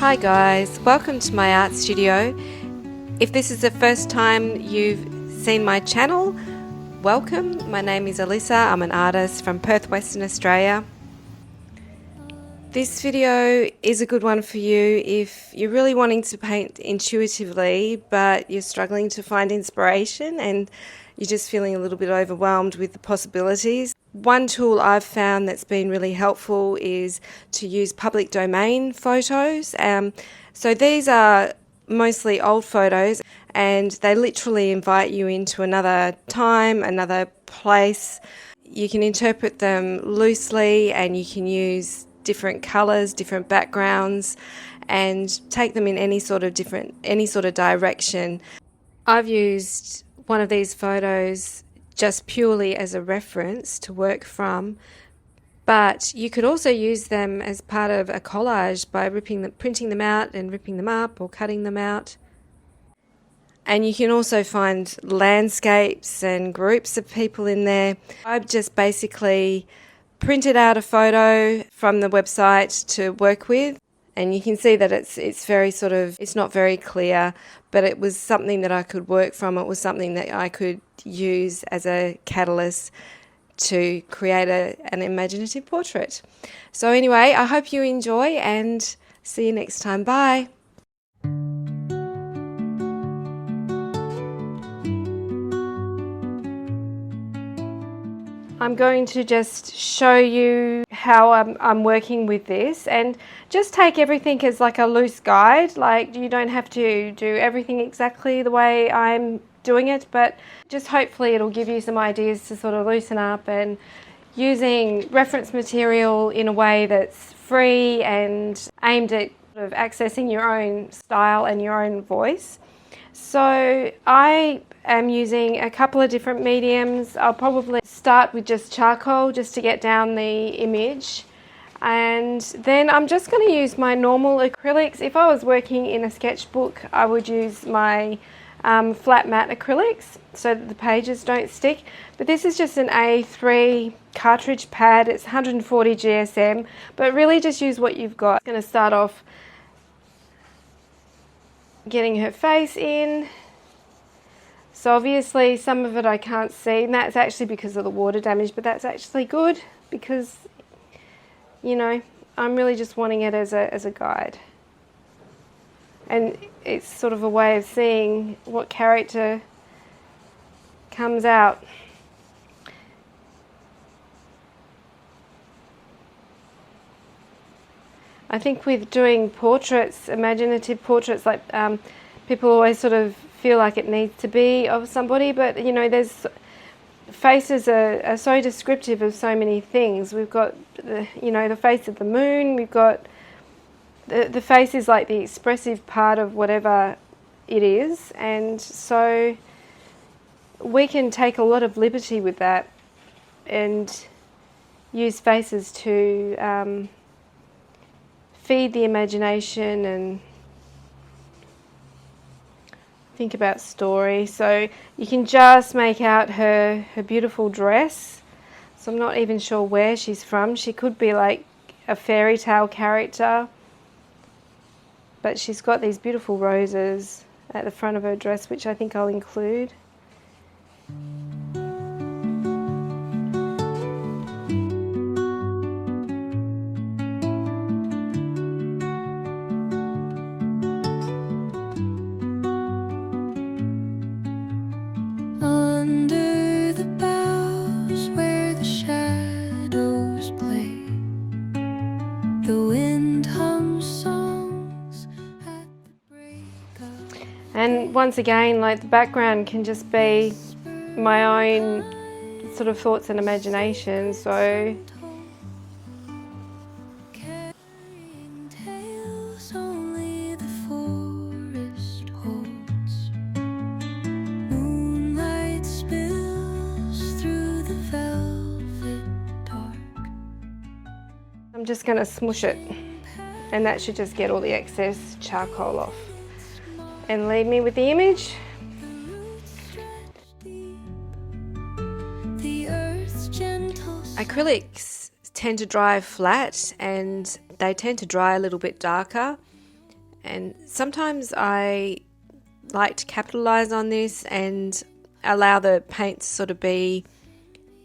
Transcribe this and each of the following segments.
Hi guys, welcome to my art studio. If this is the first time you've seen my channel, welcome. My name is Alyssa. I'm an artist from Perth, Western Australia. This video is a good one for you if you're really wanting to paint intuitively but you're struggling to find inspiration and you're just feeling a little bit overwhelmed with the possibilities. One tool I've found that's been really helpful is to use public domain photos. So these are mostly old photos and they literally invite you into another time, another place. You can interpret them loosely and you can use different colours, different backgrounds, and take them in any sort of direction. I've used one of these photos just purely as a reference to work from, but you could also use them as part of a collage by printing them out and ripping them up or cutting them out. And you can also find landscapes and groups of people in there. I've just basically printed out a photo from the website to work with, and you can see that it's very it's not very clear, but it was something that I could work from. It was something that I could use as a catalyst to create an imaginative portrait. So anyway, I hope you enjoy and see you next time. Bye. I'm going to just show you how I'm working with this, and just take everything as like a loose guide. Like, you don't have to do everything exactly the way I'm doing it, but just hopefully it'll give you some ideas to sort of loosen up, and using reference material in a way that's free and aimed at sort of accessing your own style and your own voice. So I am using a couple of different mediums. I'll probably start with just charcoal just to get down the image, and then I'm just going to use my normal acrylics. If I was working in a sketchbook, I would use my flat matte acrylics so that the pages don't stick, but this is just an A3 cartridge pad. It's 140 GSM, but really just use what you've got. I'm going to start off getting her face in. So obviously some of it I can't see, and that's actually because of the water damage, but that's actually good because, you know, I'm really just wanting it as a guide. And it's sort of a way of seeing what character comes out. I think with doing portraits, imaginative portraits, like people always sort of feel like it needs to be of somebody, but you know, faces are so descriptive of so many things. We've got the face of the moon. We've got the face is like the expressive part of whatever it is, and so we can take a lot of liberty with that and use faces to feed the imagination and think about story. So you can just make out her beautiful dress. So I'm not even sure where she's from. She could be like a fairy tale character, but she's got these beautiful roses at the front of her dress, which I think I'll include. And once again, like, the background can just be my own sort of thoughts and imagination. So I'm just going to smush it, and that should just get all the excess charcoal off and leave me with the image. Acrylics tend to dry flat and they tend to dry a little bit darker, And sometimes I like to capitalize on this and allow the paint to sort of be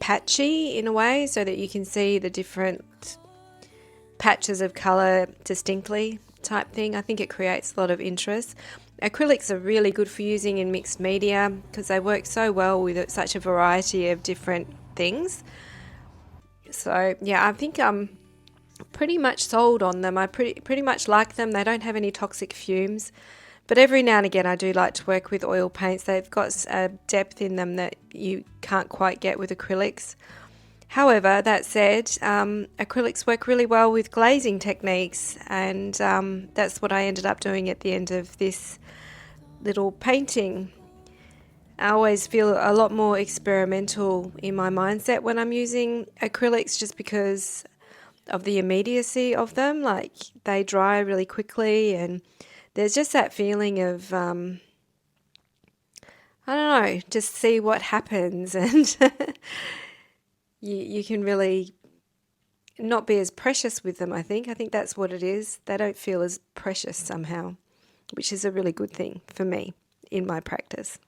patchy in a way so that you can see the different patches of color distinctly type thing. I think it creates a lot of interest. Acrylics are really good for using in mixed media because they work so well with such a variety of different things. So yeah, I think I'm pretty much sold on them. I pretty much like them. They don't have any toxic fumes. But every now and again I do like to work with oil paints. They've got a depth in them that you can't quite get with acrylics. However, that said, acrylics work really well with glazing techniques, and that's what I ended up doing at the end of this little painting. I always feel a lot more experimental in my mindset when I'm using acrylics just because of the immediacy of them. Like, they dry really quickly, and there's just that feeling of, I don't know, just see what happens, and you can really not be as precious with them, I think. I think that's what it is. They don't feel as precious somehow, which is a really good thing for me in my practice.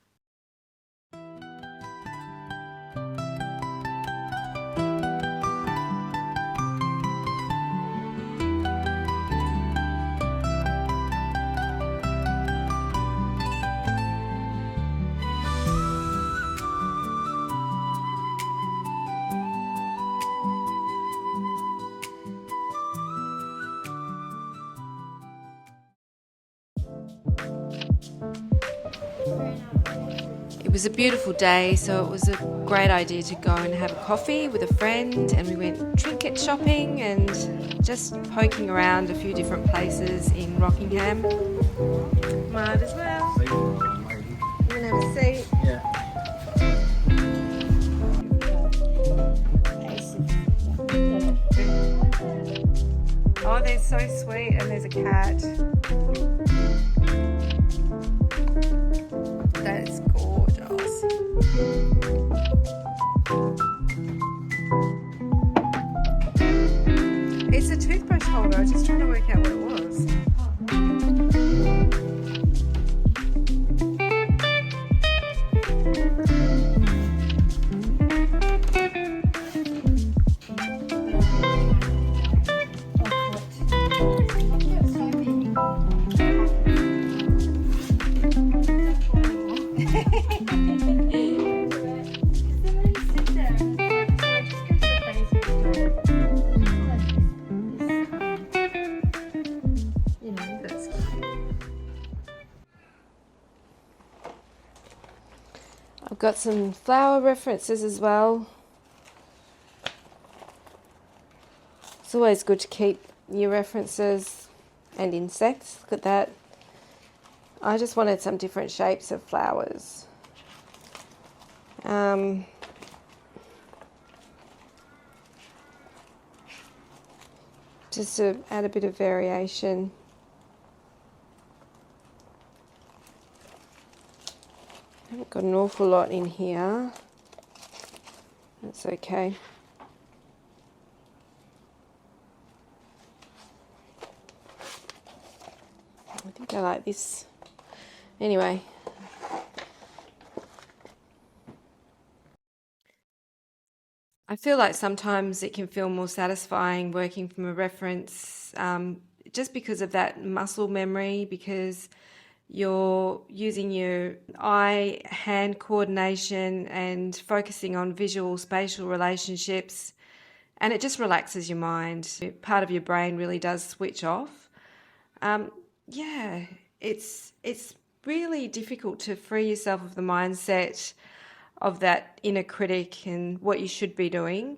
It was a beautiful day, so it was a great idea to go and have a coffee with a friend, and we went trinket shopping and just poking around a few different places in Rockingham. Might as well. You can have a seat. Yeah. Oh, they're so sweet, and there's a cat. That's gorgeous. It's a toothbrush holder. I was just trying to work out what it was. I've got some flower references as well. It's always good to keep new references and insects. Look at that. I just wanted some different shapes of flowers. Just to add a bit of variation. I haven't got an awful lot in here. That's okay. I think I like this. Anyway. I feel like sometimes it can feel more satisfying working from a reference just because of that muscle memory, because you're using your eye-hand coordination and focusing on visual spatial relationships, and it just relaxes your mind. Part of your brain really does switch off. Yeah, it's really difficult to free yourself of the mindset of that inner critic and what you should be doing.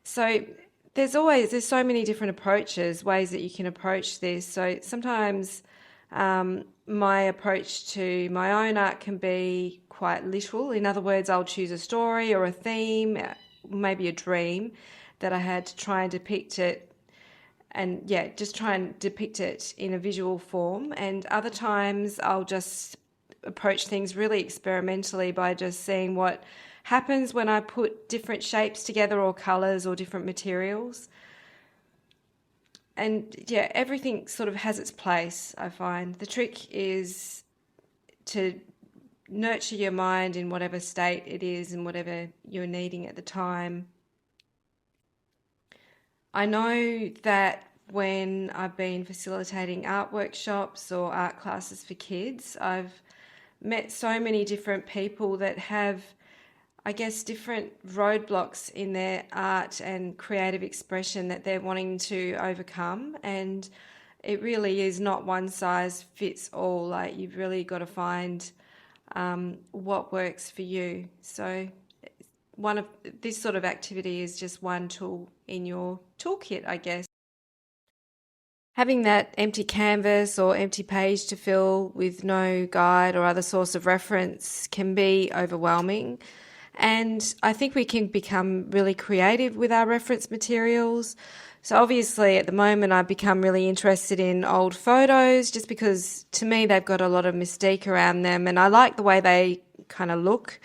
So there's so many different approaches, ways that you can approach this. So sometimes my approach to my own art can be quite literal. In other words, I'll choose a story or a theme, maybe a dream that I had to try and depict it, and yeah, just try and depict it in a visual form. And other times I'll just approach things really experimentally by just seeing what happens when I put different shapes together or colours or different materials. And yeah, everything sort of has its place, I find. The trick is to nurture your mind in whatever state it is and whatever you're needing at the time. I know that when I've been facilitating art workshops or art classes for kids, I've met so many different people that have, I guess, different roadblocks in their art and creative expression that they're wanting to overcome. And it really is not one size fits all. Like, you've really got to find what works for you. So one of this sort of activity is just one tool in your toolkit, I guess. Having that empty canvas or empty page to fill with no guide or other source of reference can be overwhelming. And I think we can become really creative with our reference materials. So obviously at the moment I've become really interested in old photos just because to me they've got a lot of mystique around them and I like the way they kind of look.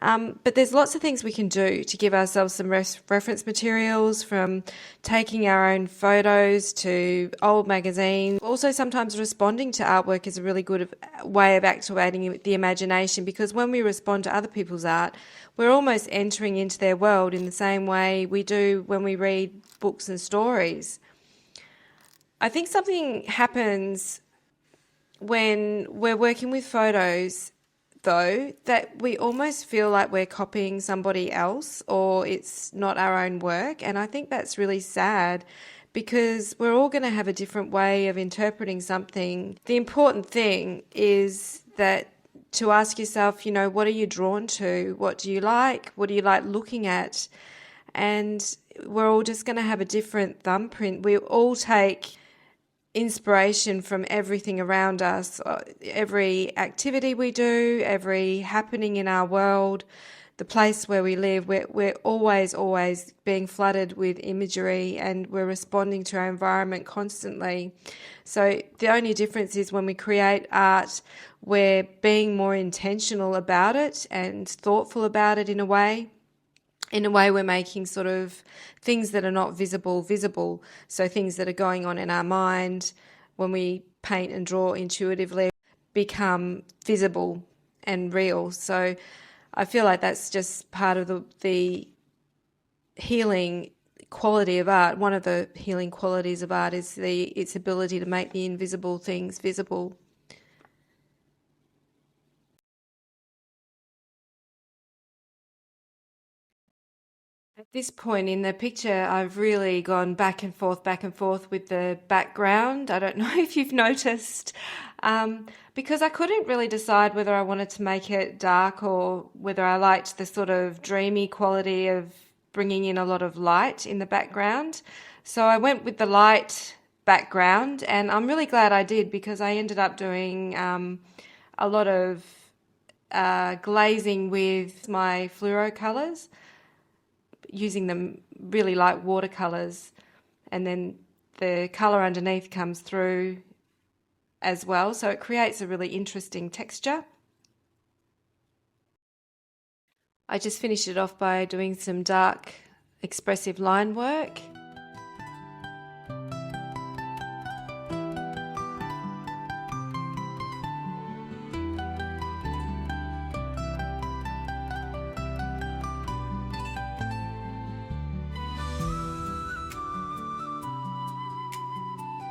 But there's lots of things we can do to give ourselves some reference materials, from taking our own photos to old magazines. Also, sometimes responding to artwork is a really good way of activating the imagination, because when we respond to other people's art, we're almost entering into their world in the same way we do when we read books and stories. I think something happens when we're working with photos, though, that we almost feel like we're copying somebody else or it's not our own work. And I think that's really sad because we're all going to have a different way of interpreting something. The important thing is that to ask yourself, what are you drawn to? What do you like? What do you like looking at? And we're all just going to have a different thumbprint. We all take inspiration from everything around us, every activity we do, every happening in our world, the place where we live. We're always being flooded with imagery and we're responding to our environment constantly. So the only difference is when we create art, we're being more intentional about it and thoughtful about it in a way. In a way, we're making sort of things that are not visible. So things that are going on in our mind when we paint and draw intuitively become visible and real. So I feel like that's just part of the healing quality of art. One of the healing qualities of art is its ability to make the invisible things visible. At this point in the picture, I've really gone back and forth with the background. I don't know if you've noticed, because I couldn't really decide whether I wanted to make it dark or whether I liked the sort of dreamy quality of bringing in a lot of light in the background. So I went with the light background, and I'm really glad I did because I ended up doing a lot of glazing with my fluoro colours, using them really like watercolors, and then the color underneath comes through as well, so it creates a really interesting texture. I just finished it off by doing some dark expressive line work.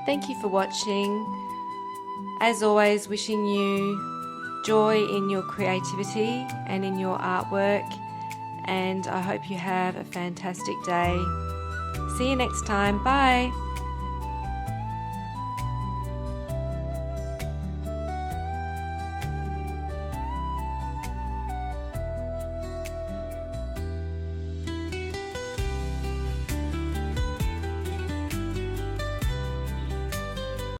Thank you for watching. As always, wishing you joy in your creativity and in your artwork, and I hope you have a fantastic day. See you next time. Bye.